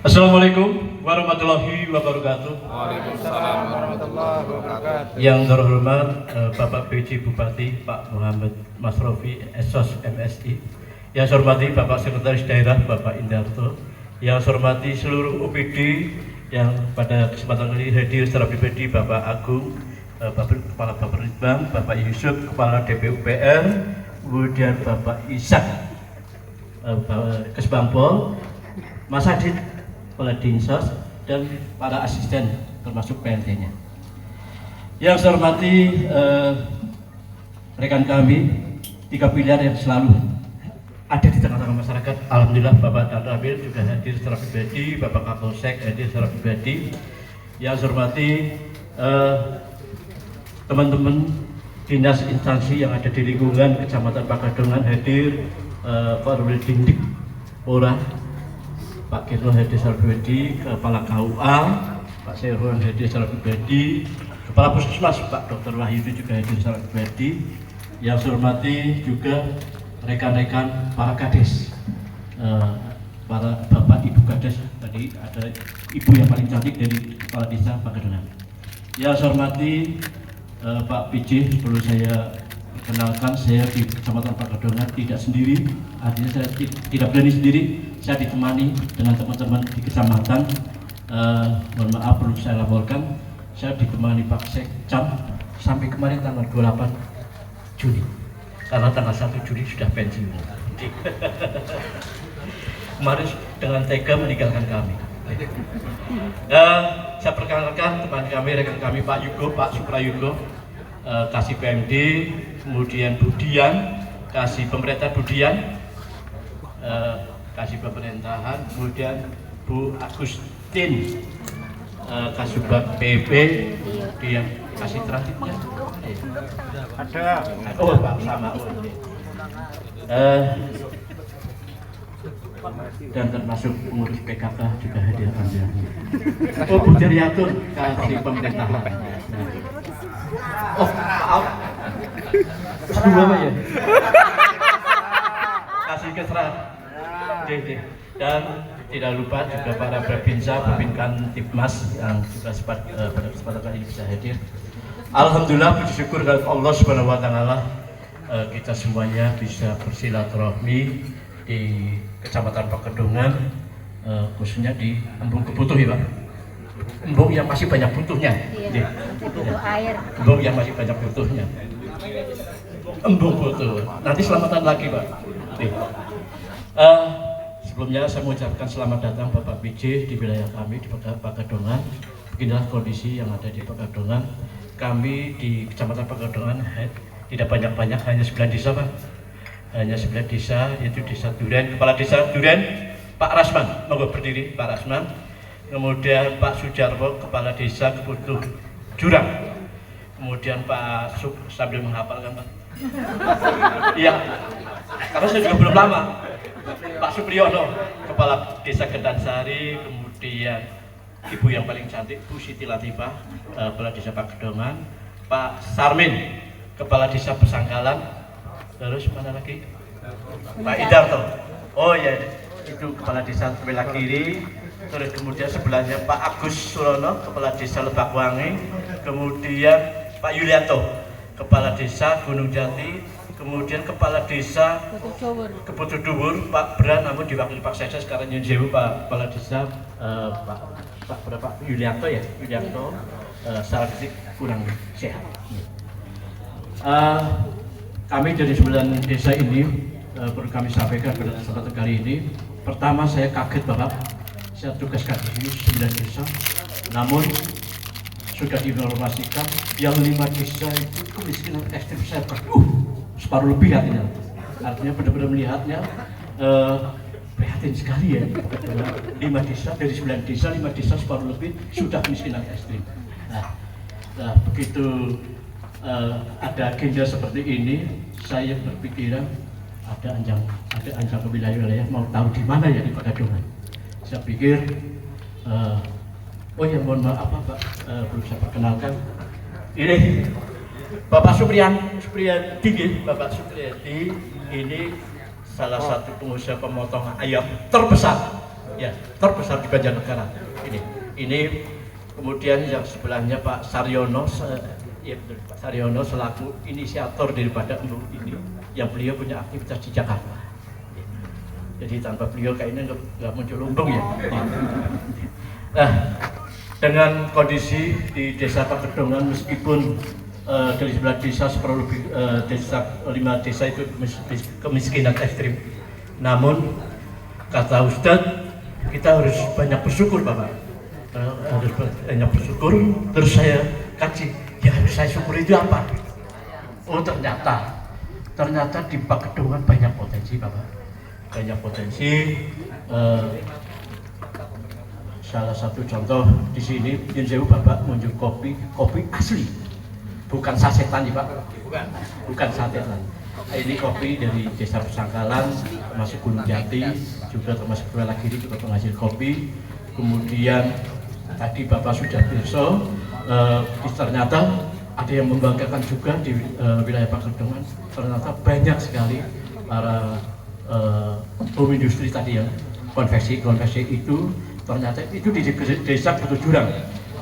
Assalamualaikum warahmatullahi wabarakatuh. Waalaikumsalam warahmatullahi wabarakatuh. Yang terhormat Bapak PJ Bupati Pak Muhammad Masrofi SOS MSI. Yang saya hormati Bapak Sekretaris Daerah Bapak Indarto. Yang saya hormati seluruh OPD yang pada kesempatan kali hadir secara pribadi Bapak Agung, Bapak Kepala Bapperitbang, Bapak Yusuf Kepala DPUPR, kemudian Bapak Ishak Kesbangpol, Mas Adit Kepala Dinsos, dan para asisten termasuk PLT-nya. Yang saya hormati rekan kami, 3 pilar yang selalu ada di tengah-tengah masyarakat. Alhamdulillah Bapak Dan Ramil juga hadir secara pribadi, Bapak Kapolsek hadir secara pribadi. Yang saya hormati teman-teman dinas instansi yang ada di lingkungan Kecamatan Pakadongan hadir, Pak Ruli Dindik Pora, Pak Kirno hadir secara pribadi, Kepala KUA, Pak Serwan hadir secara pribadi, Kepala Puskesmas Pak Dr. Wahyudi juga hadir secara pribadi. Yang saya hormati juga rekan-rekan para kades, para bapak ibu kades, tadi ada ibu yang paling cantik dari Kepala Desa Pakadongan. Yang saya hormati Pak PJ, perlu saya kenalkan, saya di Kecamatan Pakadongan tidak sendiri, artinya saya tidak berani sendiri, saya ditemani dengan teman-teman di kecamatan. Mohon maaf perlu saya laporkan, saya ditemani Pak Sekcam sampai kemarin tanggal 28 Juni, karena tanggal 1 Juli sudah pensiun. Kemarin dengan tega meninggalkan kami. Saya perkenalkan teman kami, rekan kami Pak Yugo, Pak Suprayugo, Kasih PMD, kemudian Budian, Kasih Pemerintah Budian, Kasih Pemerintahan, kemudian Bu Agustin, Kasubag PP, kemudian Kasih Transitnya ada. Oh Pak sama. Dan termasuk pengurus PKK juga hadir ambil. Oh Bu Jaryatun, Kasih Pemerintahan. Oh maaf. Apa ya? Kasih Kesra. Dan tidak lupa juga para Babinsa, Babinkan Tipmas yang juga pada kesempatan kali ini bisa hadir. Alhamdulillah, puji syukur kepada Allah Subhanahu wa taala, kita semuanya bisa bersilaturahmi di Kecamatan Pakadongan, khususnya di Embung Kebutuh ya Pak. Embung yang masih banyak butuhnya. Iya, butuh air. Embung yang masih banyak butuhnya. Embung butuh. Nanti selamatan lagi Pak. Sebelumnya saya mengucapkan selamat datang Bapak PJ di wilayah kami di Pakadongan. Beginilah kondisi yang ada di Pakadongan. Kami di Kecamatan Pakadongan tidak banyak-banyak, hanya 9 desa Pak. Hanya 9 desa, yaitu Desa Duren, Kepala Desa Duren, Pak Rasman, monggo berdiri Pak Rasman. Kemudian Pak Sujarwo, Kepala Desa Kebutuh Jurang. Kemudian Pak Sub, sambil menghafalkan Pak. Iya, karena saya juga belum lama. Pak Supriyono, Kepala Desa Gendansari, kemudian Ibu yang paling cantik Bu Siti Latifah, Kepala Desa Pakadongan, Pak Sarmin, Kepala Desa Pesanggalan, terus mana lagi? Pak Idarto. Oh ya, itu Kepala Desa sebelah kiri. Terus kemudian sebelahnya Pak Agus Surono, Kepala Desa Lebakwangi, kemudian Pak Yulianto, Kepala Desa Gunung Jati, kemudian Kepala Desa Kebutuh Dhuwur, Pak Bran, namun diwakili Pak Sekda sekarang Nyunjewu, Pak Kepala Desa Pak Yulianto ya, Yulianto secara fisik kurang sehat. Kami dari 9 desa ini perlu kami sampaikan pada kesempatan kali ini. Pertama saya kaget Bapak, saya tugaskan di 9 desa, namun sudah diinformasikan yang 5 desa itu kemiskinan ekstrim saya separuh lebih artinya benar-benar melihatnya prihatin sekali ya. 5 desa dari 9 desa, 5 desa separuh lebih sudah kemiskinan ekstrim. Nah begitu ada agenda seperti ini, saya berpikiran ada anjang ke wilayah-wilayah, mau tahu di mana ya di Pakadongan. Saya pikir oh ya mohon maaf Pak, belum saya perkenalkan. Ini Bapak Supriyadi, Bapak Supriyadi ini salah satu pengusaha pemotongan ayam terbesar ya terbesar di Banjarnegara. Ini kemudian yang sebelahnya Pak Saryono, ya betul, Pak Saryono selaku inisiator daripada embung ini, yang beliau punya aktivitas di Jakarta. Jadi tanpa beliau kayaknya nggak muncul embung ya. Nah, dengan kondisi di Desa Pakedongan, meskipun dari 9 desa seperlebih desa 5 desa itu kemiskinan ekstrim, namun kata Ustadz kita harus banyak bersyukur Bapak, harus banyak bersyukur. Terus saya kaji, yang harus saya syukuri itu apa? Oh ternyata di Pakedongan banyak potensi Bapak, banyak potensi. Salah satu contoh di sini, Yunsewu Bapak munjuk kopi asli, bukan sasetan ya Pak, bukan sasetan. Ini kopi dari Desa Pesangkalan, termasuk Gunung Jati, juga termasuk Welagiri juga penghasil kopi. Kemudian tadi Bapak sudah pirsa, ternyata ada yang membanggakan juga di wilayah Pakedongan. Ternyata banyak sekali para home industri tadi yang konveksi itu. Ternyata itu di desa Batu Jurang,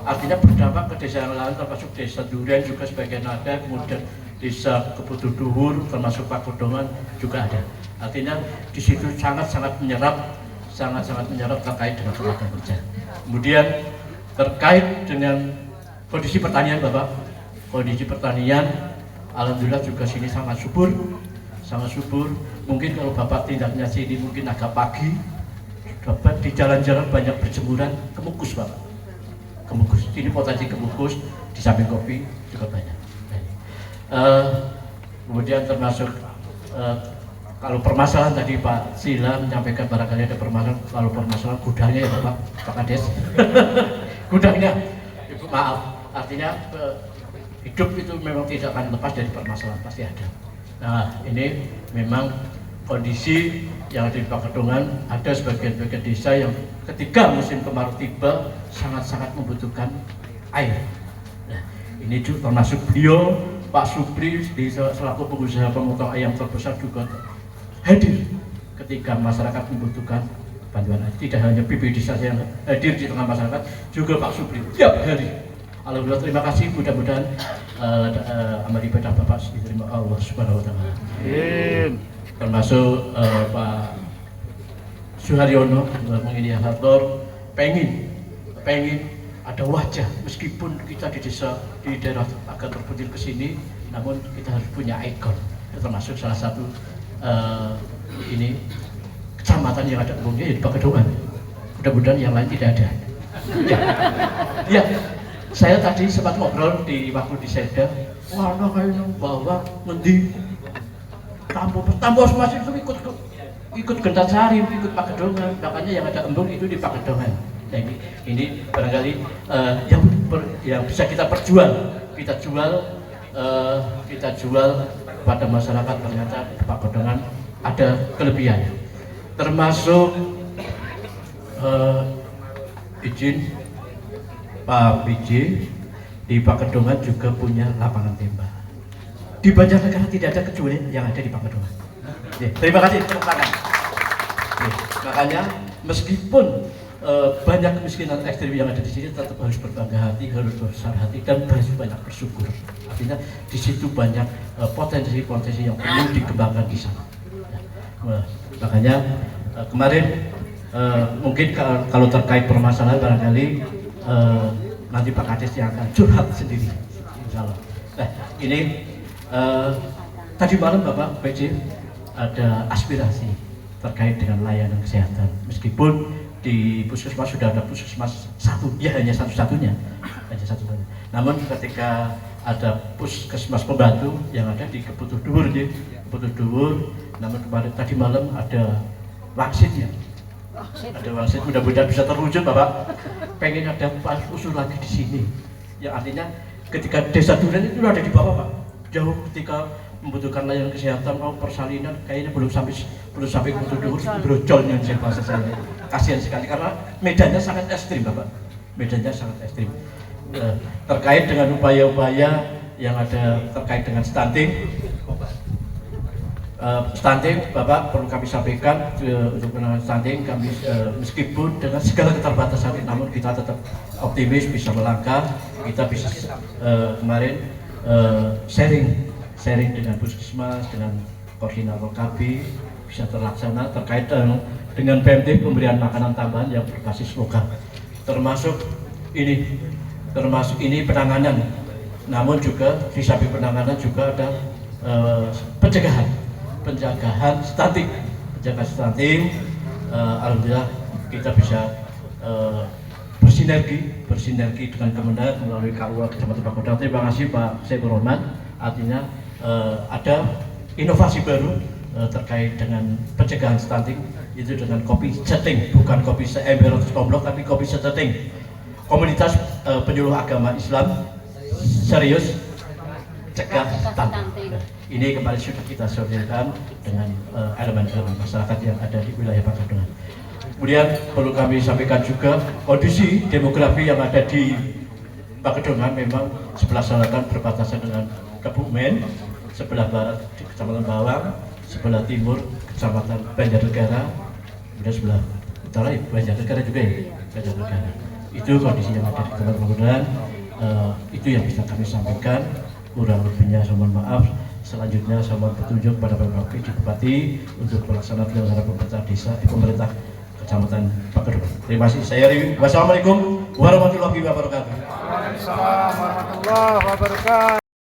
artinya berdampak ke desa yang lain, termasuk desa Duren juga sebagian ada, kemudian desa Keputuduhur termasuk Pakedongan juga ada. Artinya di situ sangat-sangat menyerap terkait dengan tenaga kerja. Kemudian terkait dengan kondisi pertanian Bapak, kondisi pertanian alhamdulillah juga sini sangat subur. Mungkin kalau Bapak tindaknya sini mungkin agak pagi, dapat di jalan-jalan banyak berjemuran kemukus Bapak, kemukus. Ini potensi kemukus di samping kopi juga banyak. Kemudian termasuk kalau permasalahan tadi Pak Sila menyampaikan barangkali ada permasalahan, kalau permasalahan gudangnya ya Pak Kades, gudangnya, Ibu maaf, artinya hidup itu memang tidak akan lepas dari permasalahan, pasti ada. Nah ini memang kondisi yang ada di Pakedongan, ada sebagian-bagian desa yang ketika musim kemarau tiba sangat-sangat membutuhkan air. Nah, ini juga termasuk beliau, Pak Supri selaku pengusaha pemotong ayam terbesar juga hadir ketika masyarakat membutuhkan bantuan air. Tidak hanya BPD saja yang hadir di tengah masyarakat, juga Pak Supri tiap hari. Alhamdulillah, terima kasih. Mudah-mudahan amal ibadah Bapak diterima Allah Subhanahu wa Ta'ala. Termasuk Pak Suharyono menginisiator pengen ada wajah, meskipun kita di desa di daerah agak terpencil ke sini, namun kita harus punya ikon. Termasuk salah satu ini kecamatan yang ada embungnya ya di Pakedongan. Mudah-mudahan yang lain tidak ada. Ya, saya tadi sempat ngobrol di waktu di Seda, wah kayaknya bawa ngendi Tambo masih itu ikut Gentasari, ikut Pakedongan, makanya yang ada embung itu di Pakedongan. Nah ini barangkali yang bisa kita jual pada masyarakat. Ternyata di Pakedongan ada kelebihan, termasuk izin Pak BJ di Pakedongan juga punya lapangan tembak. Di Banjarnegara tidak ada kecuali yang ada di Pakedongan. Terima kasih tepuk tangan. Makanya meskipun banyak kemiskinan ekstrim yang ada di sini, tetap harus berbangga hati, harus besar hati, dan harus banyak bersyukur. Artinya di situ banyak potensi-potensi yang perlu dikembangkan di sana. Makanya kemarin mungkin kalau terkait permasalahan barangkali nanti Pak Kades yang akan curhat sendiri, insya Allah. Nah ini tadi malam Bapak PJ ada aspirasi terkait dengan layanan kesehatan. Meskipun di puskesmas sudah ada puskesmas satu, ya hanya satu-satunya. Namun ketika ada puskesmas pembantu yang ada di Keputuduhur, namun kemarin tadi malam ada waksitnya. Ada wangsit, mudah-mudahan bisa terwujud Bapak. Pengen ada usul lagi di sini. Yang artinya ketika desa Duren itu ada di bawah Pak. Jauh ketika membutuhkan layanan kesehatan mau persalinan kayaknya belum sampai Keputuduhur, brojolnya bahasa saya. Kasihan sekali karena medannya sangat ekstrim Bapak. Medannya sangat ekstrim. Terkait dengan upaya-upaya yang ada terkait dengan stunting. Stunting, Bapak, perlu kami sampaikan untuk penanganan stunting kami meskipun dengan segala keterbatasan namun kita tetap optimis bisa melangkah. Kita bisa kemarin sharing dengan puskesmas, dengan koordinator KB bisa terlaksana terkait dengan preventif pemberian makanan tambahan yang berbasis lokal, termasuk ini penanganan, namun juga di samping penanganan juga ada penjagaan stunting. Alhamdulillah kita bisa bersinergi dengan Kemendak melalui KUA Kecamatan Pakodang. Terima kasih Pak Saiful Rahman. Artinya ada inovasi baru terkait dengan pencegahan stunting, itu dengan kopi setting, bukan kopi seember atau komplok, tapi kopi setting. Komunitas penyuluh agama Islam serius cegah stunting. Ini kemarin sudah kita sosialisasikan dengan elemen-elemen masyarakat yang ada di wilayah Pakodongan. Kemudian perlu kami sampaikan juga kondisi demografi yang ada di Pakodongan memang sebelah selatan berbatasan dengan Kebumen, sebelah barat di Kecamatan Bawang, sebelah timur Kecamatan Banjarnegara, kemudian sebelah utara Banjarnegara juga ya, Banjarnegara. Itu kondisi yang ada di Kecamatan Pakodongan. Itu yang bisa kami sampaikan. Kurang lebihnya saya mohon maaf. Selanjutnya saya mohon petunjuk pada Bapak Bupati untuk pelaksanaan penyelenggaraan pemerintah Kecamatan Pakodongan. Terima kasih. Saya Riwi. Wassalamualaikum warahmatullahi wabarakatuh. Waalaikumsalam warahmatullahi wabarakatuh.